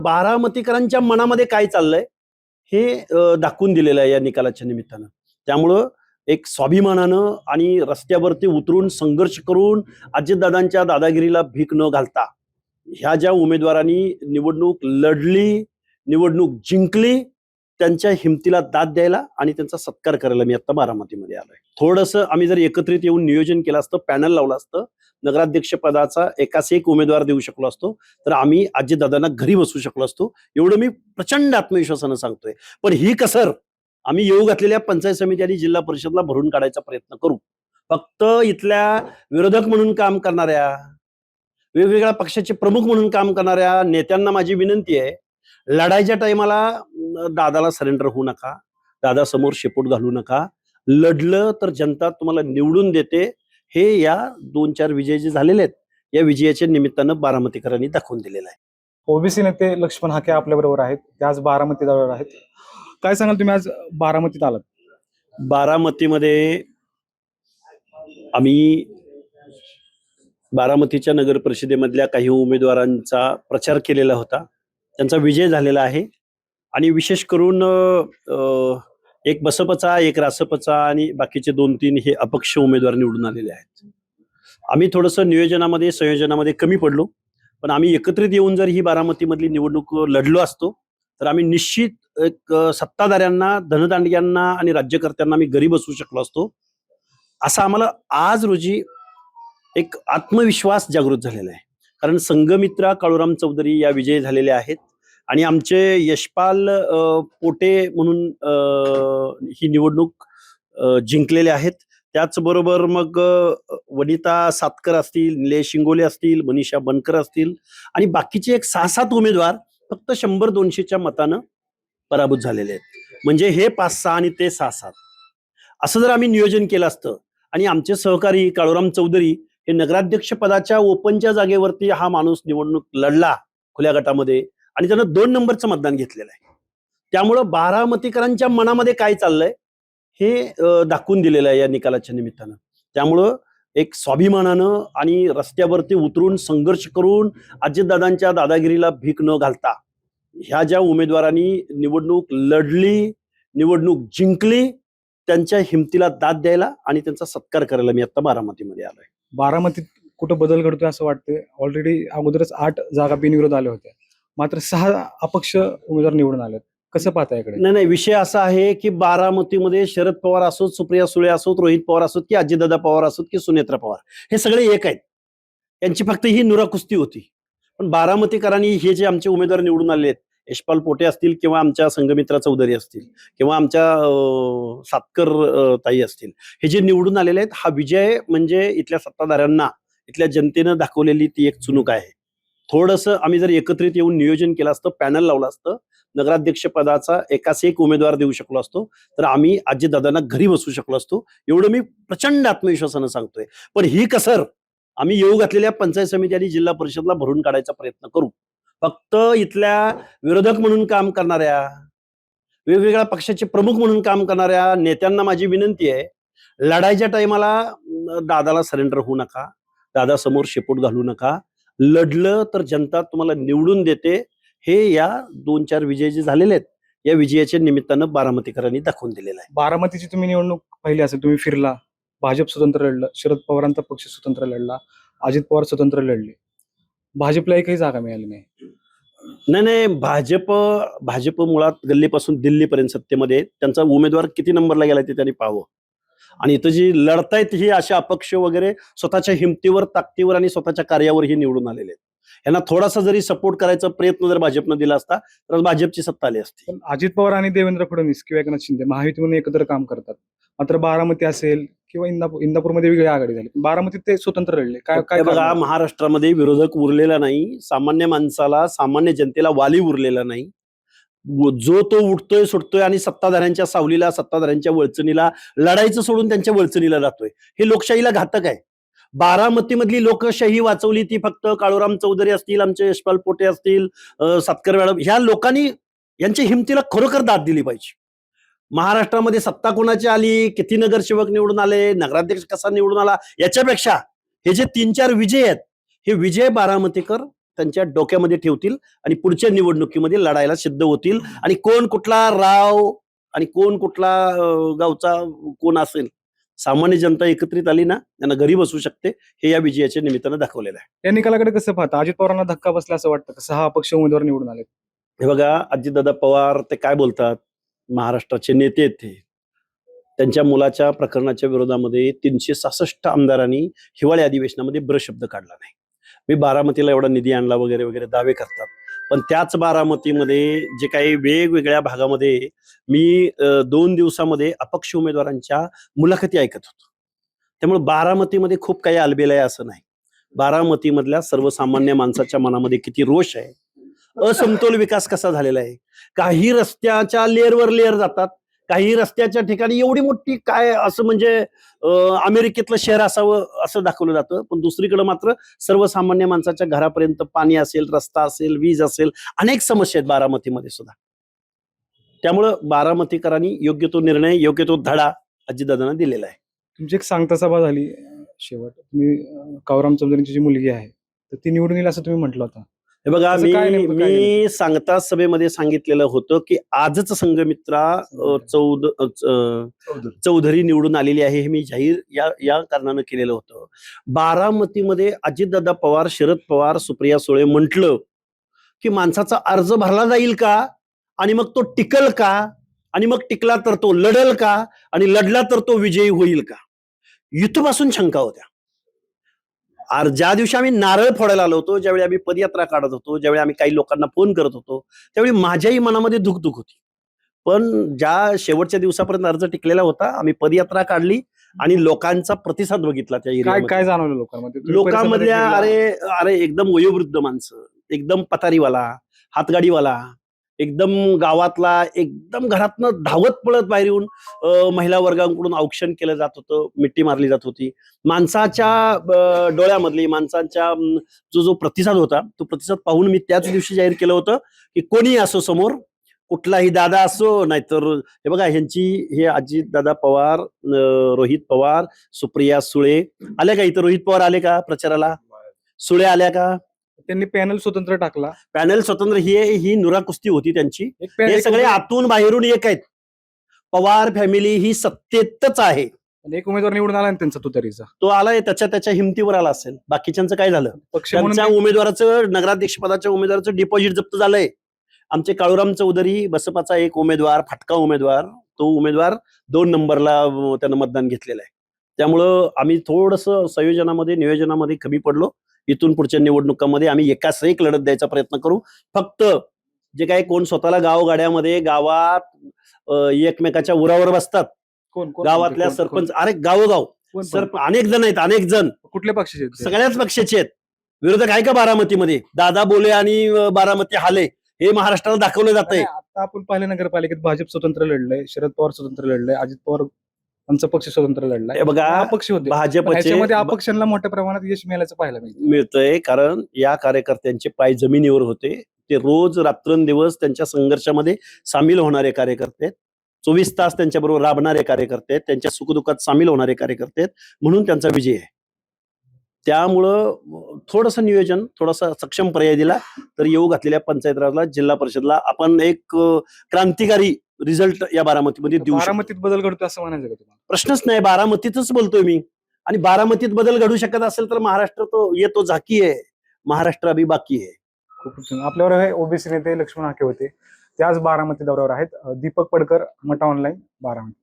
बारामतीकरांच्या मनामध्ये काय चाललंय हे दाखवून दिलेलं आहे या निकालाच्या निमित्तानं. त्यामुळं एक स्वाभिमानानं आणि रस्त्यावरती उतरून संघर्ष करून अजितदादांच्या दादागिरीला भीक न घालता ह्या ज्या उमेदवारांनी निवडणूक लढली, निवडणूक जिंकली, त्यांच्या हिमतीला दाद द्यायला आणि त्यांचा सत्कार करायला मी आता बारामतीमध्ये आलोय. थोडंसं आम्ही जर एकत्रित येऊन नियोजन केलं असतं, पॅनल लावलं असतं, नगराध्यक्ष पदाचा एकाच एक उमेदवार देऊ शकलो असतो, तर आम्ही अजितदादांना घरी बसवू शकलो असतो, एवढं मी प्रचंड आत्मविश्वासानं सांगतोय. पण ही कसर आम्ही येऊ घातलेल्या पंचायत समिती आणि जिल्हा परिषदला भरून काढायचा प्रयत्न करू. फक्त इथल्या विरोधक म्हणून काम करणाऱ्या, वेगवेगळ्या पक्षाचे प्रमुख म्हणून काम करणाऱ्या नेत्यांना माझी विनंती आहे, लढाईच्या टायमाला दादाला सरेंडर होऊ नका, दादासमोर शेपूट घालू नका. लढलं तर जनता तुम्हाला निवडून देते, हे या 2-4 विजय जे झालेले आहेत या विजयाच्या निमित्तानं बारामतीकरांनी दाखवून दिलेलं आहे. ओबीसी नेते लक्ष्मण हाके आपल्या बरोबर आहेत, ते आज बारामती जवळ आहेत. काय सांगाल तुम्ही आज बारामतीत आलात? बारामतीमध्ये आम्ही बारामतीच्या नगर परिषदेमधल्या काही उमेदवारांचा प्रचार केलेला होता, त्यांचा विजय झालेला आहे. आणि विशेष करून एक बसपचा, एक रासपचा आणि बाकीचे 2-3 हे अपक्ष उमेदवार निवडून आलेले आहेत. आम्ही थोडंसं नियोजनामध्ये संयोजनामध्ये कमी पडलो, पण आम्ही एकत्रित येऊन जर ही बारामतीमधली निवडणूक लढलो असतो तर आम्ही निश्चित एक सत्ताधाऱ्यांना, धनदांडग्यांना आणि राज्यकर्त्यांना आम्ही घरी बसवू शकलो असतो. असा आम्हाला आज रोजी एक आत्मविश्वास जागृत झालेला आहे. कारण संघमित्रा काळूराम चौधरी या विजयी झालेल्या आहेत आणि आमचे यशपाल पोटे म्हणून ही निवडणूक जिंकलेले आहेत. त्याचबरोबर मग वनिता सातकर असतील, निलेश शिंगोले असतील, मनीषा बनकर असतील आणि बाकीचे एक 6-7 उमेदवार फक्त 100-200च्या मतानं पराभूत झालेले आहेत. म्हणजे हे 5-6 आणि ते 6-7 असं जर आम्ही नियोजन केलं असतं आणि आमचे सहकारी काळूराम चौधरी हे नगराध्यक्ष पदाच्या ओपनच्या जागेवरती हा माणूस निवडणूक लढला खुल्या गटामध्ये आणि त्यानं 2 नंबरचं मतदान घेतलेलं आहे. त्यामुळं बारामतीकरांच्या मनामध्ये काय चाललंय हे दाखवून दिलेलं आहे या निकालाच्या निमित्तानं. त्यामुळं एक स्वाभिमानानं आणि रस्त्यावरती उतरून संघर्ष करून अजितदादांच्या दादागिरीला भीक न घालता ह्या ज्या उमेदवारांनी निवडणूक लढली, निवडणूक जिंकली, त्यांच्या हिमतीला दाद द्यायला आणि त्यांचा सत्कार करायला मी आता बारामतीमध्ये आलोय. बारामतीत कुठं बदल घडतोय असं वाटतंय? ऑलरेडी अगोदरच 8 जागा बिनविरोध आल्या होत्या, मात्र 6 अपक्ष उमेदवार निवडून आलेत. कसं पाहता याकडे? नाही, विषय असा आहे की बारामतीमध्ये शरद पवार असोत, सुप्रिया सुळे असोत, रोहित पवार असोत की अजितदादा पवार असोत की सुनेत्रा पवार, हे सगळे एक आहेत. यांची फक्त ही नुराकुस्ती होती. पण बारामतीकरांनी हे जे आमचे उमेदवार निवडून आले आहेत, यशपाल पोटे असतील किंवा आमच्या संघमित्रा चौधरी असतील किंवा आमच्या सातकर ताई असतील, हे जे निवडून आलेले आहेत, हा विजय म्हणजे इथल्या सत्ताधाऱ्यांना, इथल्या जनतेनं दाखवलेली ती एक चुणूक आहे. थोडंसं आम्ही जर एकत्रित येऊन नियोजन केलं असतं, पॅनल लावलं असतं, नगराध्यक्ष पदाचा एकाच एक उमेदवार देऊ शकलो असतो, तर आम्ही अजितदादांना घरी बसवू शकलो असतो, एवढं मी प्रचंड आत्मविश्वासानं सांगतोय. पण ही कसर आम्ही येऊ घातलेल्या पंचायत समिती आणि जिल्हा परिषदला भरून काढायचा प्रयत्न करू. फक्त इथल्या विरोधक म्हणून काम करणाऱ्या, वेगवेगळ्या पक्षाचे प्रमुख म्हणून काम करणाऱ्या नेत्यांना माझी विनंती आहे, लढाईच्या टायमाला दादाला सरेंडर होऊ नका, दादासमोर शेपूट घालू नका. लढलं तर जनता तुम्हाला निवडून देते, हे या 2-4 विजय जे झालेले आहेत या विजयाच्या निमित्तानं बारामतीकरांनी दाखवून दिलेलं आहे. बारामतीची तुम्ही निवडणूक पाहिली असेल, तुम्ही फिरला, भाजप स्वतंत्र लढलं, शरद पवारांचा पक्ष स्वतंत्र लढला, अजित पवार स्वतंत्र लढले, भाजपला एकही जागा मिळाली नाही. नाही, भाजप मुळात गल्लीपासून दिल्लीपर्यंत सत्तेमध्ये आहे. त्यांचा उमेदवार किती नंबरला गेला ते त्यांनी पाहावं. आणि इथं जी लढतायत ही अशा अपक्ष वगैरे स्वतःच्या हिमतीवर, ताकदीवर आणि स्वतःच्या कार्यावर ही निवडून आलेले आहेत. यांना थोडासा जरी सपोर्ट करायचा प्रयत्न जर भाजपनं दिला असता तर भाजपची सत्ता आली असती. पण अजित पवार आणि देवेंद्र फडणवीस किंवा एकनाथ शिंदे महायुतीमध्ये एकत्र काम करतात, मात्र बारामती असेल किंवा इंदापूरमध्ये वेगळी आघाडी झाली, बारामतीत ते स्वतंत्र लढले. काय बघा, महाराष्ट्रामध्ये विरोधक उरलेला नाही, सामान्य माणसाला, सामान्य जनतेला वाली उरलेला नाही. जो तो उठतोय, सुटतोय आणि सत्ताधाऱ्यांच्या सावलीला, सत्ताधाऱ्यांच्या वळचणीला, लढायचं सोडून त्यांच्या वळचणीला जातोय. हे लोकशाहीला घातक आहे. बारामतीमधली लोकशाही वाचवली ती फक्त काळूराम चौधरी असतील, आमचे यशपाल पोटे असतील, सातकर मॅडम, ह्या लोकांनी यांच्या हिमतीला खरोखर दाद दिली पाहिजे. महाराष्ट्रामध्ये सत्ता कोणाची आली, किती नगरसेवक निवडून आले, नगराध्यक्ष कसा निवडून आला, याच्यापेक्षा हे जे 3-4 विजय आहेत, हे विजय बारामतीकर त्यांच्या डोक्यामध्ये ठेवतील आणि पुढच्या निवडणुकीमध्ये लढायला सिद्ध होतील. आणि कोण कुठला राव आणि कोण कुठला गावचा कोण असेल, सामान्य जनता एकत्रित आली ना, त्यांना घरी बसू शकते, हे या विजयाच्या निमित्तानं दाखवलेलं आहे. या निकालाकडे कसं पाहता? अजित पवारांना धक्का बसला असं वाटतं का? 6 अपक्ष उमेदवार निवडून आले. हे बघा, अजितदादा पवार ते काय बोलतात, महाराष्ट्राचे नेते आहेत ते. त्यांच्या मुलाच्या प्रकरणाच्या विरोधामध्ये 366 आमदारांनी हिवाळी अधिवेशनामध्ये ब्रशब्द काढला नाही. मी बारामतीला एवढा निधी आणला वगैरे वगैरे दावे करतात, पण त्याच बारामतीमध्ये जे काही वेगवेगळ्या भागामध्ये मी 2 दिवसामध्ये अपक्ष उमेदवारांच्या मुलाखती ऐकत होतो. त्यामुळे बारामतीमध्ये खूप काही आलबेल आहे असं नाही. बारामतीमधल्या सर्वसामान्य माणसाच्या मनामध्ये किती रोष आहे, असमतोल विकास कसा झालेला आहे. काही रस्त्याच्या लेअरवर लेअर जातात, काही रस्त्याच्या ठिकाणी एवढी मोठी काय असं म्हणजे अमेरिकेतलं शहर असावं असं दाखवलं जातं, पण दुसरीकडे मात्र सर्वसामान्य माणसाच्या घरापर्यंत पाणी असेल, रस्ता असेल, वीज असेल, अनेक समस्या आहेत बारामतीमध्ये सुद्धा. त्यामुळं बारामतीकरांनी योग्य तो निर्णय, योग्य तो धडा अजितदादांना दिलेला आहे. तुमची एक सांगता सभा झाली शेवट. तुम्ही कावराम चौधरींची जी मुलगी आहे तर ती निवडून येईल असं तुम्ही म्हटलं होतं. हे बघा, त्याचं काय नेमकं काय मी सांगता सभेमध्ये सांगितलेलं होतं की आजच संघमित्रा चौधरी निवडून आलेली आहे, हे मी जाहीर या कारणानं केलेलं होतं. बारामतीमध्ये अजितदादा पवार, शरद पवार, सुप्रिया सुळे म्हटलं की माणसाचा अर्ज भरला जाईल का, आणि मग तो टिकल का, आणि मग टिकला तर तो लढल का, आणि लढला तर तो विजयी होईल का, इथपासून शंका होत्या. ज्या दिवशी आम्ही नारळ फोडायला आलो होतो, ज्यावेळी आम्ही पदयात्रा काढत होतो, ज्यावेळी आम्ही काही लोकांना फोन करत होतो, त्यावेळी माझ्याही मनामध्ये धुकधुक होती. पण ज्या शेवटच्या दिवसापर्यंत अर्ज टिकलेला होता, आम्ही पदयात्रा काढली आणि लोकांचा प्रतिसाद बघितला त्या काय एरियामध्ये. काय जाणवलं लोकांमध्ये? तुम्ही लोकांमधल्या परिसरामध्ये फिरला. अरे अरे एकदम वयोवृद्ध माणसं, एकदम पतारीवाला, हातगाडीवाला, एकदम गावातला, एकदम घरातनं धावत पळत बाहेर येऊन महिला वर्गाकडून औक्षण केलं जात होतं, मिठी मारली जात होती. माणसाच्या डोळ्यामधली माणसांच्या जो प्रतिसाद होता, तो प्रतिसाद पाहून मी त्याच दिवशी जाहीर केलं होतं की कोणी असो समोर, कुठलाही दादा असो, नाहीतर हे बघा, हे अजितदादा पवार, रोहित पवार, सुप्रिया सुळे आल्या का इथं? रोहित पवार आले का प्रचाराला? सुळे आल्या का? त्यांनी पॅनल स्वतंत्र टाकला. पॅनल स्वतंत्र, ही नुरा कुस्ती होती त्यांची. एक हे पॅनल सगळे आतून बाहेरून एक आहेत. पवार फॅमिली ही सत्तेतच आहे. एक उमेदवार निवडून आला ना त्यांचा तुतारीचा. तो आलाय त्याच्या हिमतीवर आला असेल. बाकीच्यांचं काय झालं? पक्ष त्यांच्या म्हणून उमेदवाराचं, नगराध्यक्ष पदाच्या उमेदवाराचं डिपॉझिट जप्त झालंय. आमचे काळूराम चौधरी, बसपाचा एक उमेदवार, फाटका उमेदवार, तो उमेदवार 2 नंबरला त्यानं मतदान घेतलेलं आहे. त्यामुळं आम्ही थोडंसं संयोजनामध्ये, नियोजनामध्ये कमी पडलो. इथून पुढच्या निवडणुकांमध्ये आम्ही एकास एक लढत द्यायचा प्रयत्न करू. फक्त जे काही कोण स्वतःला गावगाड्यामध्ये, गावात एकमेकाच्या उरावर बसतात, कोण कोण गावातल्या कोण- सरपंच, अरे गावोगाव कोण- अनेक जण आहेत, अनेक जण कुठल्या पक्षाचे आहेत ते? सगळ्याच पक्षाचे आहेत. विरोधक आहे का बारामतीमध्ये? दादा बोले आणि बारामती हाले, हे महाराष्ट्राला दाखवलं जात आहे. नाही, आता आपण पाहिलं नगरपालिकेत भाजप स्वतंत्र लढलंय, शरद पवार स्वतंत्र लढलंय, अजित पवार यांचा पक्ष स्वतंत्र लढलाय. हे बघा, अपक्ष होते. पण भाजपचे ह्याच्यामध्ये अपक्षांना मोठ्या प्रमाणात यश मिळाल्याचं पाहायला मिळतं. मिळतंय, कारण या कार्यकर्त्यांचे पाय जमिनीवर होते. ते रोज रात्रंदिवस त्यांच्या संघर्षामध्ये सामील होणारे कार्यकर्ते आहेत. 24 तास त्यांच्याबरोबर राबणारे कार्यकर्ते आहेत, त्यांच्या सुखदुःखात सामील होणारे कार्यकर्ते आहेत, म्हणून त्यांचा विजय आहे. त्यामुळं थोडंसं नियोजन, थोडासा सक्षम पर्याय दिला तर येऊ घातलेल्या पंचायत राजला, जिल्हा परिषदला आपण एक क्रांतिकारी रिझल्ट या बारामतीमध्ये देऊ शकतो. बारामतीत बदल घडतो असं म्हणायचं का तुम्हाला? प्रश्नच नाही, बारामतीतच बोलतोय मी. आणि बारामतीत बदल घडू शकत असेल तर महाराष्ट्र तो येतो झाकी आहे, महाराष्ट्र अभी बाकी आहे. खूप छान. आपल्यावर हे ओबीसी नेते लक्ष्मण हाके होते, ते आज बारामती दौऱ्यावर आहेत. दीपक पडकर, मटा ऑनलाईन, बारामती.